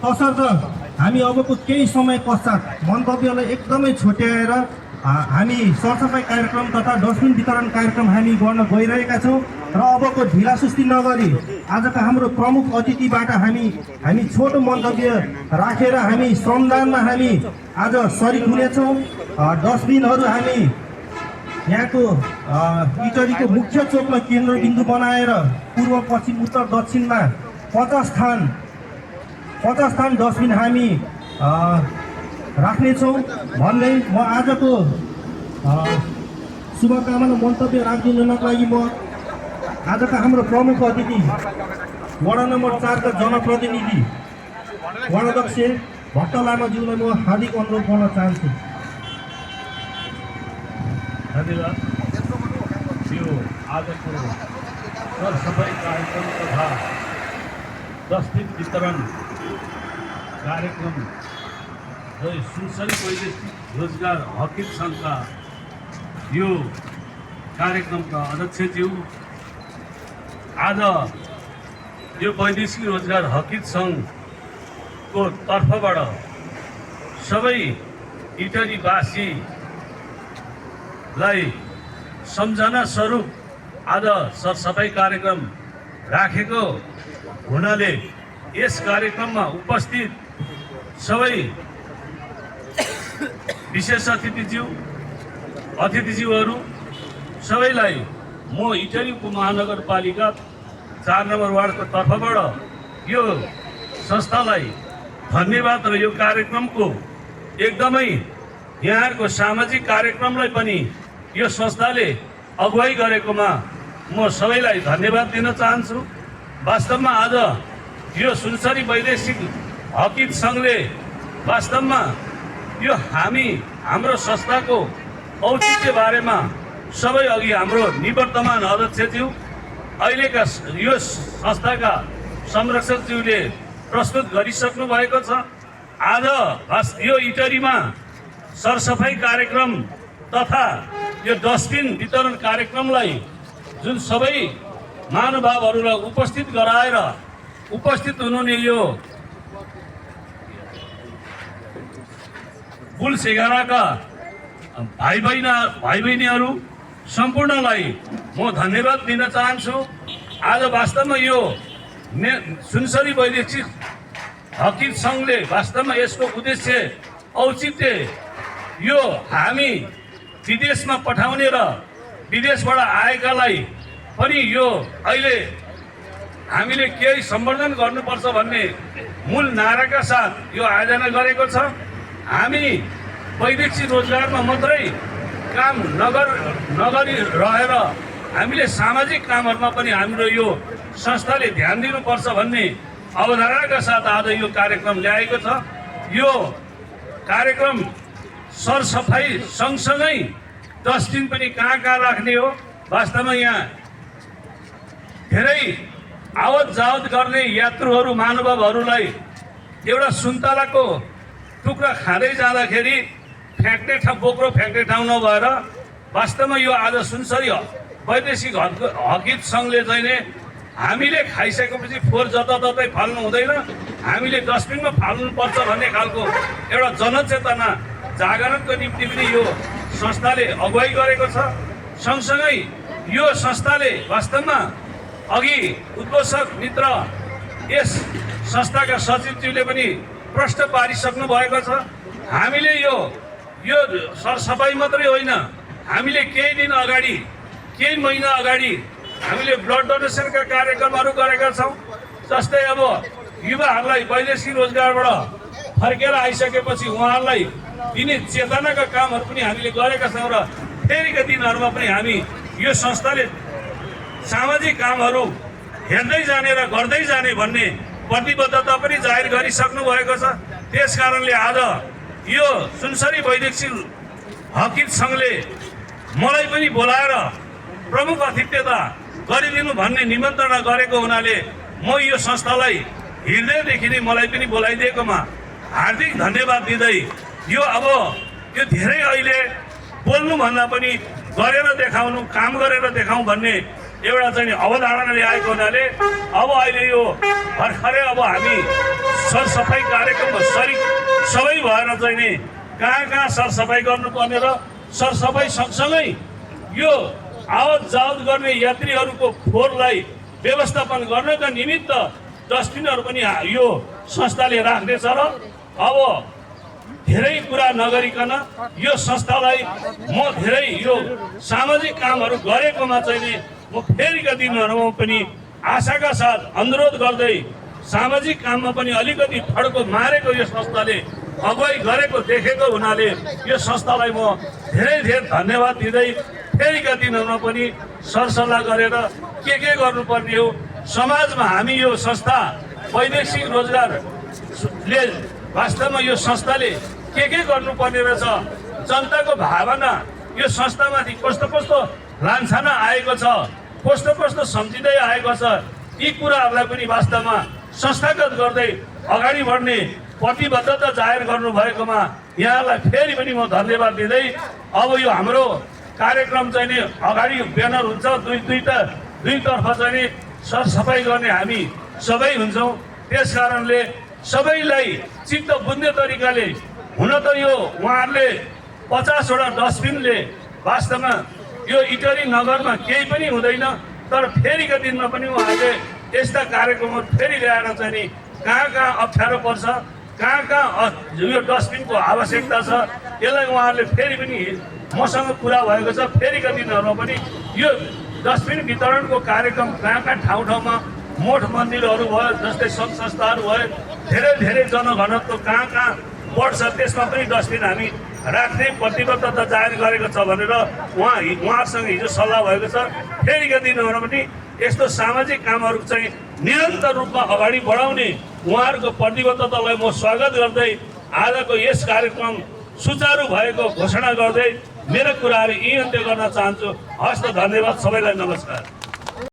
तसर्थ हामी अबको केही समय पश्चात मन्तव्यलाई एकदमै छुट्याएर हामी सरसफाइ कार्यक्रम तथा डस्टबिन वितरण कार्यक्रम हामी गर्न गइरहेका छौँ र अबको ढिलासुस्ती नगरी आजका हाम्रो प्रमुख अतिथिबाट हामी छोटो मन्तव्य राखेर हामी श्रमदानमा हामी आज सरिक हुनेछौँ। डस्टबिनहरू हामी यहाँको इटरीको मुख्य चोकमा केन्द्रबिन्दु बनाएर पूर्व पश्चिम उत्तर दक्षिणमा 50 स्थान डस्टबिन हामी राख्नेछौँ भन्दै म आजको शुभकामना मन्तव्य राखिदिनको लागि म आजका हाम्रो प्रमुख अतिथि वडा नम्बर 4 का जनप्रतिनिधि वडाध्यक्ष भट्ट लामाज्यूलाई म हार्दिक अनुरोध गर्न चाहन्छु। धन्यवाद। यो आजको सरसफाइ कार्यक्रम तथा डस्टबिन वितरण कार्यक्रम र सुनसरी वैदेशिक रोजगार हकित सङ्घका यो कार्यक्रमका अध्यक्षज्यू, आज यो वैदेशिक रोजगार हकित सङ्घको तर्फबाट सबै इटरीवासीलाई सम्झना स्वरूप आज सरसफाइ कार्यक्रम राखेको हुनाले यस कार्यक्रममा उपस्थित सबै विशेष अतिथिज्यूहरू सबैलाई म इटरी उपमहानगरपालिका 4 नम्बर वार्डको तर्फबाट यो संस्थालाई धन्यवाद र यो कार्यक्रमको एकदमै यहाँहरूको सामाजिक कार्यक्रमलाई पनि यो संस्थाले अगुवाई गरेकोमा म सबैलाई धन्यवाद दिन चाहन्छु। वास्तवमा आज यो सुनसरी वैदेशिक हकित सङ्घले वास्तवमा यो हाम्रो संस्थाको औचित्य बारेमा सबै अघि हाम्रो निवर्तमान अध्यक्षज्यू अहिलेका यो संस्थाका संरक्षकज्यूले प्रस्तुत गरिसक्नु भएको छ। आज यो इटरीमा सरसफाइ कार्यक्रम तथा यो डस्टबिन वितरण कार्यक्रमलाई जुन सबै महानुभावहरूलाई उपस्थित गराएर उपस्थित हुनुहुने यो कुल 11 का भाइ बहिनीहरू सम्पूर्णलाई म धन्यवाद दिन चाहन्छु। आज वास्तवमा यो सुनसरी वैदेशिक हकित सङ्घले वास्तवमा यसको उद्देश्य औचित्य यो हामी विदेशमा पठाउने र विदेशबाट आएकालाई पनि यो अहिले हामीले केही सम्वर्धन गर्नुपर्छ भन्ने मूल नाराका साथ यो आयोजना गरेको छ। हामी वैदेशिक रोजगारमा मात्रै काम नगरी रहेर हामीले सामाजिक कामहरुमा पनि हाम्रो यो संस्थाले ध्यान दिनुपर्छ भन्ने अवधारणाका साथ आज यो कार्यक्रम ल्याएको छ। यो कार्यक्रम सरसफाई सँगसँगै डस्टबिन पनि कहाँ राख्ने हो। वास्तवमा यहाँ धेरै आवत जावत गर्ने यात्रुहरू महानुभावहरूलाई एउटा सुन्तलाको टुक्रा खाँदै जाँदाखेरि फ्याँक्ने बोक्रो फ्याँक्ने ठाउँ नभएर वास्तवमा यो आज सुनसरी वैदेशिक हकित सङ्घले चाहिँ हामीले खाइसकेपछि फोहोर जताततै फाल्नु हुँदैन, हामीले डस्टबिनमा फाल्नुपर्छ भन्ने खालको एउटा जनचेतना जागरणको निम्ति पनि यो संस्थाले अगुवाई गरेको छ। सँगसँगै यो संस्थाले वास्तवमा अघि उद्घोषक मित्र यस संस्थाका सचिवज्यूले पनि प्रश्न पारिसक्नु भएको छ। हामीले यो सरसफाई मात्रै होइन, हामीले केही दिन अगाडि केही महिना अगाडि हामीले ब्लड डोनेसनका कार्यक्रमहरू गरेका छौँ। जस्तै अब युवाहरूलाई वैदेशिक रोजगारबाट फर्केर आइसकेपछि उहाँहरूलाई दिने चेतनाका कामहरू पनि हामीले गरेका छौँ र फेरिका दिनहरूमा पनि हामी यो संस्थाले सामाजिक कामहरू हेर्दै जाने र गर्दै जाने भन्ने प्रतिबद्धता पनि जाहेर गरिसक्नु भएको छ। त्यसकारणले आज यो सुनसरी वैदेशिक हकित सङ्घले मलाई पनि बोलाएर प्रमुख अतिथ्यता गरिदिनु भन्ने निमन्त्रणा गरेको हुनाले म यो संस्थालाई हृदयदेखि नै मलाई पनि बोलाइदिएकोमा हार्दिक धन्यवाद दिँदै यो अब यो धेरै अहिले बोल्नुभन्दा पनि गरेर देखाउनु, काम गरेर देखाउँ भन्ने एउटा चाहिँ अवधारणा ल्याएको हुनाले अब अहिले यो भर्खरै अब हामी सरसफाइ कार्यक्रममा सरिक सबै भएर चाहिँ नि कहाँ कहाँ सरसफाइ गर्नुपर्ने र सरसफाइ सँगसँगै यो आवत जावत गर्ने यात्रीहरूको फोहोरलाई व्यवस्थापन गर्नका निमित्त डस्टबिनहरू पनि यो संस्थाले राख्नेछ र अब धेरै कुरा नगरिकन यो संस्थालाई म धेरै यो सामाजिक कामहरू गरेकोमा चाहिँ नि म फेरिका दिनहरूमा पनि आशाका साथ अनुरोध गर्दै सामाजिक काममा पनि अलिकति फड्को मारेको यो संस्थाले अगुवाई गरेको देखेको हुनाले यो संस्थालाई म धेरै धेरै धन्यवाद दिँदै फेरिका दिनहरूमा पनि सरसल्लाह गरेर के गर्नुपर्ने हो समाजमा हामी यो संस्था वैदेशिक रोजगारले वास्तवमा यो संस्थाले के गर्नुपर्ने रहेछ जनताको भावना यो संस्थामाथि कस्तो कस्तो लान्छना आएको छ कस्तो कस्तो सम्झिँदै आएको छ यी कुराहरूलाई पनि वास्तवमा संस्थागत गर्दै अगाडि बढ्ने प्रतिबद्धता जाहेर गर्नुभएकोमा यहाँलाई फेरि पनि म धन्यवाद दिँदै अब यो हाम्रो कार्यक्रम चाहिँ नि अगाडि ब्यानर हुन्छ दुईतर्फ चाहिँ नि सरसफाइ गर्ने हामी सबै हुन्छौँ त्यस कारणले सबैलाई चित्त बुझ्ने तरिकाले हुन त यो उहाँहरूले 50वटा डस्टबिनले वास्तवमा यो इटरी नगरमा केही पनि हुँदैन तर फेरिका दिनमा पनि उहाँहरूले यस्ता कार्यक्रमहरू फेरि ल्याएर चाहिँ नि कहाँ कहाँ अप्ठ्यारो पर्छ कहाँ कहाँ यो डस्टबिनको आवश्यकता छ यसलाई उहाँहरूले फेरि पनि मसँग कुरा भएको छ फेरिका दिनहरूमा पनि यो डस्टबिन वितरणको कार्यक्रम कहाँ कहाँ ठाउँ ठाउँमा मठ मन्दिरहरू भयो जस्तै सङ्घ संस्थाहरू भयो धेरै जनघनत्व कहाँ कहाँ बढ्छ त्यसमा पनि डस्टबिन हामी राख्ने प्रतिबद्धता जाहेर गरेको छ भनेर उहाँहरूसँग हिजो सल्लाह भएको छ फेरिका दिनहरूमा पनि यस्तो सामाजिक कामहरू चाहिँ निरन्तर रूपमा अगाडि बढाउने उहाँहरूको प्रतिबद्धतालाई म स्वागत गर्दै आजको यस कार्यक्रम सुचारू भएको घोषणा गर्दै मेरो कुराहरू यही अन्त्य गर्न चाहन्छु। हस्त धन्यवाद सबैलाई, नमस्कार।